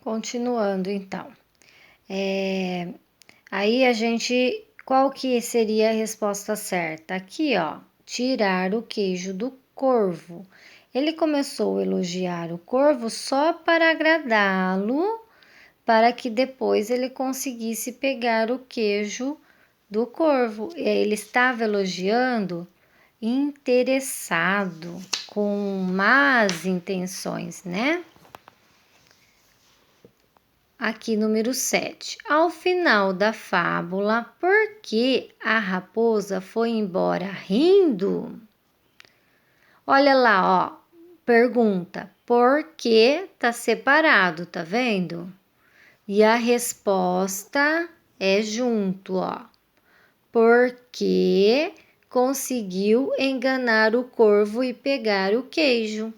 Continuando, então. Aí qual que seria a resposta certa? Aqui, ó, tirar o queijo do corvo. Ele começou a elogiar o corvo só para agradá-lo, para que depois ele conseguisse pegar o queijo do corvo. Ele estava elogiando interessado, com más intenções, né? Aqui, número 7. Ao final da fábula, por que a raposa foi embora rindo? Olha lá, ó. Pergunta, por que tá separado, tá vendo? E a resposta é junto, ó. Porque conseguiu enganar o corvo e pegar o queijo.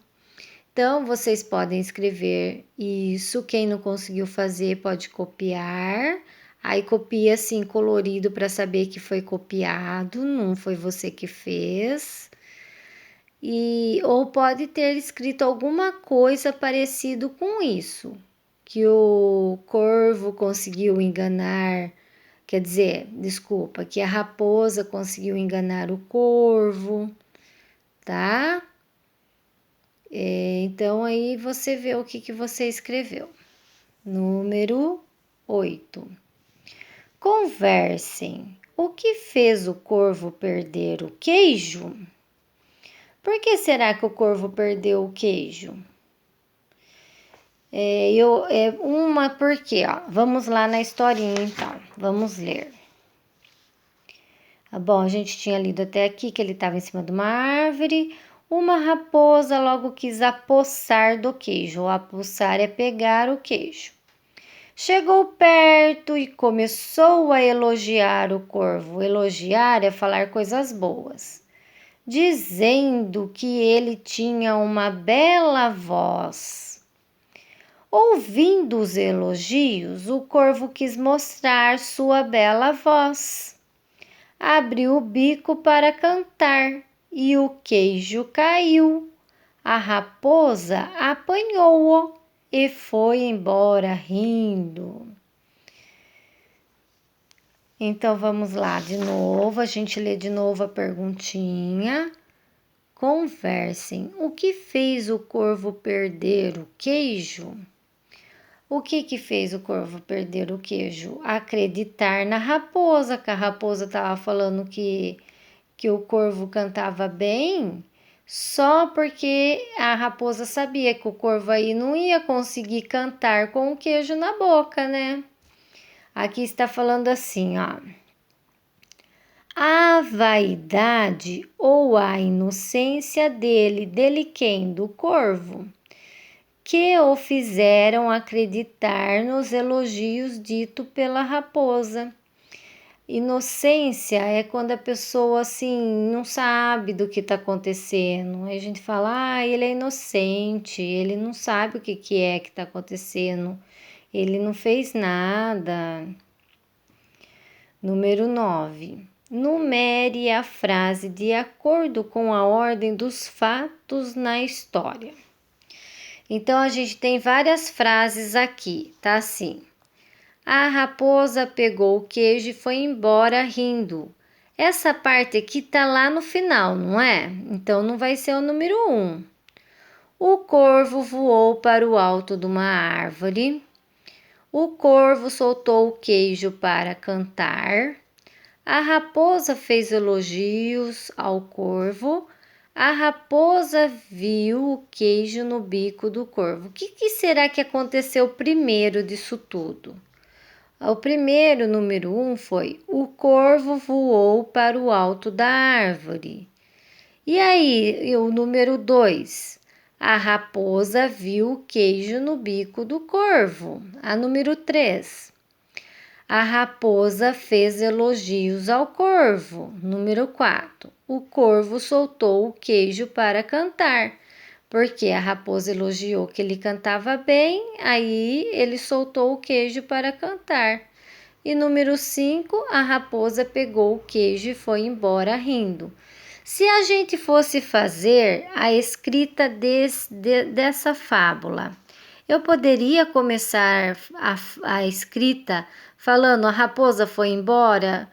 Então, vocês podem escrever isso. Quem não conseguiu fazer pode copiar. Aí copia assim colorido para saber que foi copiado, não foi você que fez. Ou pode ter escrito alguma coisa parecido com isso, que o corvo conseguiu enganar, quer dizer, desculpa, que a raposa conseguiu enganar o corvo, tá? Então, aí você vê o que você escreveu. Número 8. Conversem. O que fez o corvo perder o queijo? Por que será que o corvo perdeu o queijo? Porque, ó. Vamos lá na historinha, então. Vamos ler. Bom, a gente tinha lido até aqui que ele estava em cima de uma árvore. Uma raposa logo quis apossar do queijo. O apossar é pegar o queijo. Chegou perto e começou a elogiar o corvo. Elogiar é falar coisas boas, dizendo que ele tinha uma bela voz. Ouvindo os elogios, o corvo quis mostrar sua bela voz. Abriu o bico para cantar e o queijo caiu. A raposa apanhou-o e foi embora rindo. Então vamos lá de novo, a gente lê de novo a perguntinha. Conversem. O que fez o corvo perder o queijo? O que fez o corvo perder o queijo? Acreditar na raposa, que a raposa estava falando que o corvo cantava bem, só porque a raposa sabia que o corvo aí não ia conseguir cantar com o queijo na boca, né? Aqui está falando assim, ó. A vaidade ou a inocência dele quem? Do corvo, que o fizeram acreditar nos elogios ditos pela raposa. Inocência é quando a pessoa assim não sabe do que está acontecendo. Aí a gente fala, ele é inocente, ele não sabe o que é que está acontecendo, ele não fez nada. Número 9. Numere a frase de acordo com a ordem dos fatos na história. Então, a gente tem várias frases aqui, tá assim. A raposa pegou o queijo e foi embora rindo. Essa parte aqui tá lá no final, não é? Então, não vai ser o número 1. O corvo voou para o alto de uma árvore. O corvo soltou o queijo para cantar. A raposa fez elogios ao corvo. A raposa viu o queijo no bico do corvo. O que será que aconteceu primeiro disso tudo? O primeiro, número 1, foi o corvo voou para o alto da árvore. E aí, o número 2, a raposa viu o queijo no bico do corvo. A número 3, a raposa fez elogios ao corvo. Número 4, o corvo soltou o queijo para cantar. Porque a raposa elogiou que ele cantava bem, aí ele soltou o queijo para cantar. E número 5, a raposa pegou o queijo e foi embora rindo. Se a gente fosse fazer a escrita dessa fábula, Eu poderia começar a escrita falando: a raposa foi embora,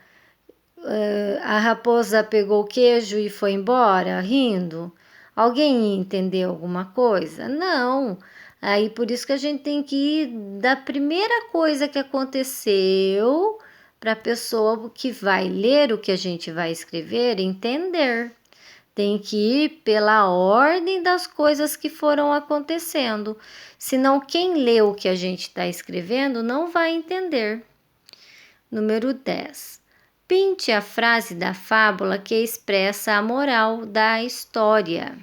a raposa pegou o queijo e foi embora, rindo. Alguém entendeu alguma coisa? Não. Aí por isso que a gente tem que ir da primeira coisa que aconteceu para a pessoa que vai ler o que a gente vai escrever entender. Tem que ir pela ordem das coisas que foram acontecendo. Senão, quem lê o que a gente está escrevendo não vai entender. Número 10. Pinte a frase da fábula que expressa a moral da história.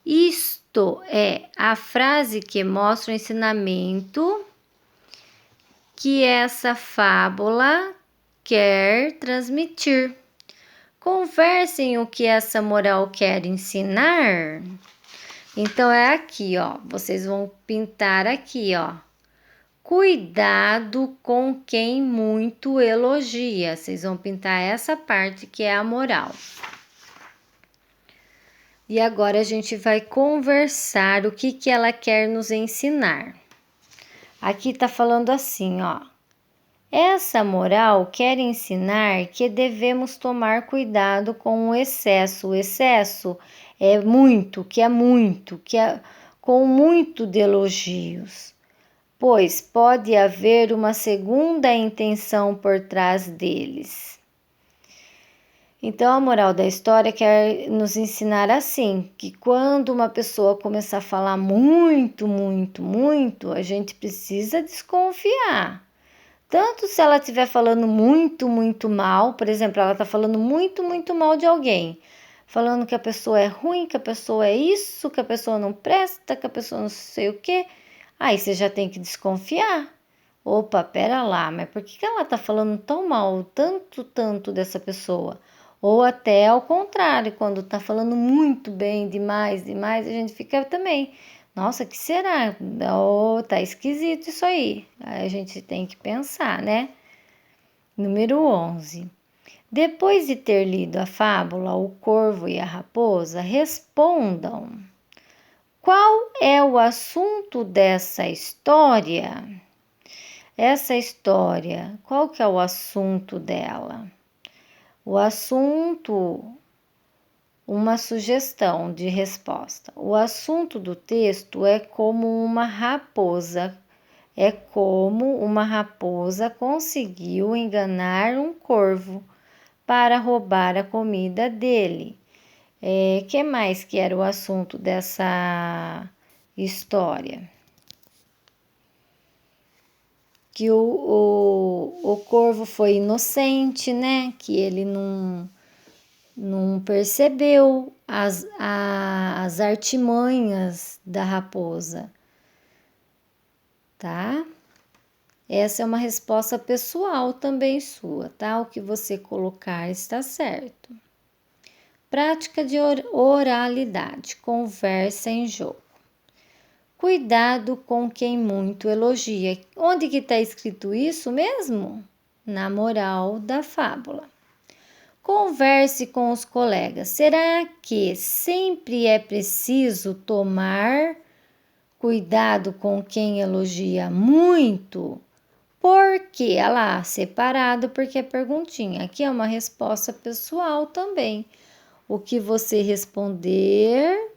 Isto é a frase que mostra o ensinamento que essa fábula quer transmitir. Conversem o que essa moral quer ensinar. Então é aqui, ó. Vocês vão pintar aqui, ó. Cuidado com quem muito elogia. Vocês vão pintar essa parte que é a moral. E agora a gente vai conversar o que ela quer nos ensinar. Aqui tá falando assim, ó. Essa moral quer ensinar que devemos tomar cuidado com o excesso. O excesso é muito, com muito de elogios, pois pode haver uma segunda intenção por trás deles. Então, a moral da história quer nos ensinar assim, que quando uma pessoa começar a falar muito, a gente precisa desconfiar. Tanto se ela estiver falando muito mal, por exemplo, ela está falando muito mal de alguém, falando que a pessoa é ruim, que a pessoa é isso, que a pessoa não presta, que a pessoa não sei o quê, aí você já tem que desconfiar. Opa, pera lá, mas por que ela está falando tão mal, tanto dessa pessoa? Ou até ao contrário, quando está falando muito bem, demais, a gente fica também... Nossa, que será? Oh, tá esquisito isso aí. Aí a gente tem que pensar, né? Número 11. Depois de ter lido a fábula O Corvo e a Raposa, respondam: qual é o assunto dessa história? Essa história, qual que é o assunto dela? O assunto... Uma sugestão de resposta. O assunto do texto é como uma raposa. É como uma raposa conseguiu enganar um corvo para roubar a comida dele. Que mais que era o assunto dessa história? Que o corvo foi inocente, né? Que ele não percebeu as artimanhas da raposa, tá? Essa é uma resposta pessoal também sua, tá? O que você colocar está certo. Prática de oralidade, conversa em jogo. Cuidado com quem muito elogia. Onde que está escrito isso mesmo? Na moral da fábula. Converse com os colegas. Será que sempre é preciso tomar cuidado com quem elogia muito? Porque, olha lá, separado, porque é perguntinha. Aqui é uma resposta pessoal também. O que você responder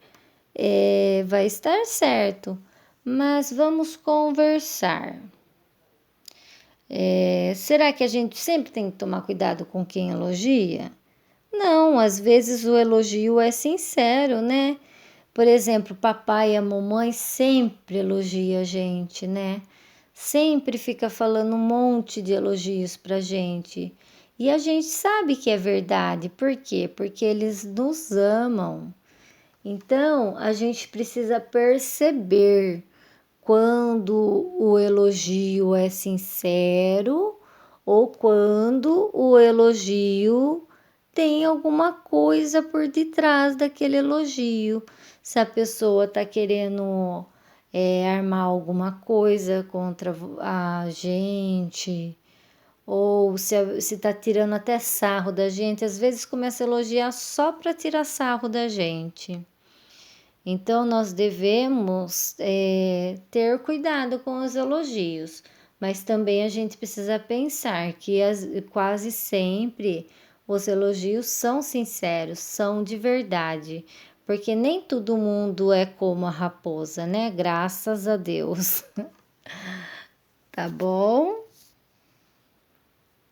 vai estar certo, mas vamos conversar. Será que a gente sempre tem que tomar cuidado com quem elogia? Não, às vezes o elogio é sincero, né? Por exemplo, papai e a mamãe sempre elogiam a gente, né? Sempre fica falando um monte de elogios pra gente. E a gente sabe que é verdade. Por quê? Porque eles nos amam. Então, a gente precisa perceber quando o elogio é sincero ou quando o elogio tem alguma coisa por detrás daquele elogio. Se a pessoa está querendo armar alguma coisa contra a gente, ou se está tirando até sarro da gente, às vezes começa a elogiar só para tirar sarro da gente. Então, nós devemos ter cuidado com os elogios, mas também a gente precisa pensar que quase sempre os elogios são sinceros, são de verdade, porque nem todo mundo é como a raposa, né? Graças a Deus. Tá bom?